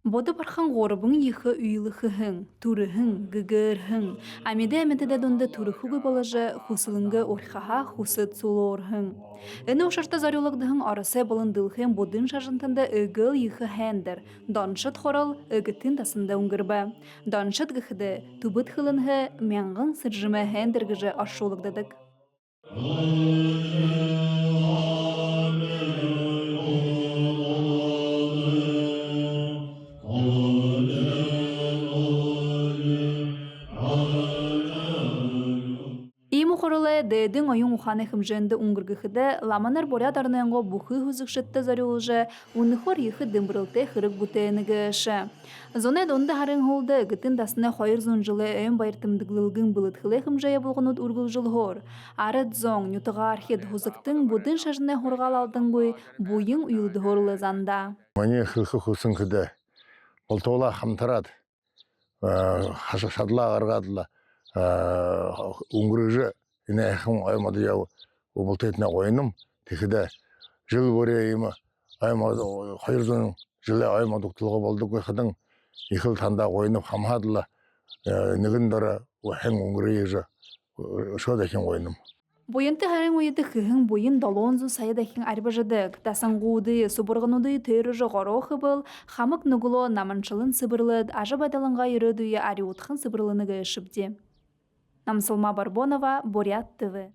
Боды бархан горбың йыхы уйлыхыхың, турыхың, гыгырхың. Амиде әмітіде донды турыхугы болажы хусылыңгы орхаха хусыт сулорхың. Эні ошарта зарюлагдығың арысы болындылхын бодын шажынтында ыгыл йыхы хәндір. Доншыт хорал ыгытын тасында уңгырба. Доншыт гыхыды тубыт хылынғы мяңғын сыржымы хәндір гыжы ашшулыгдадык. Иму хороле дэдин оюн уханы хымжэнды уңгыргыхыды ламанар борядарнэнго бухы хузыкшытты зарюлжы уныхор йыхы дымбырылты хырык бутэнıгышы. Зоне донды харын холды гытын дасына хойыр зон жылы өйн байыртымдыглылгын былытхылы хымжая болғынут ургыл жылғор. Арыт зоң нютыға архет хузыктың будын шажыны хоргал алдыңгой буйын уйылды хорлы занда. Мане хылхы хусын кыды. Олтола хамтарад. Шадла аргадла. Уңгырыжы ине эхым аймады яу убылтетіне ойыным. Текіде жыл көре емі аймады хайырзының жылы аймадық тұлға болды көйқыдың ехіл танда ойынып хамхадыла нігіндары әң уңгырыжы шодакен ойыным. Бойынты харин ойыды хыхын бойын долонзу сайыдахин арбажадык. Тасангуды, субырғынуды тойры жоғарохы был, хамык нугуло наманчылын сыбырлыд, ажы байдалынға юрыдуя ариутхын сыбырлыныгы шыбде. Намсылма Барбонова, Бурят ТВ.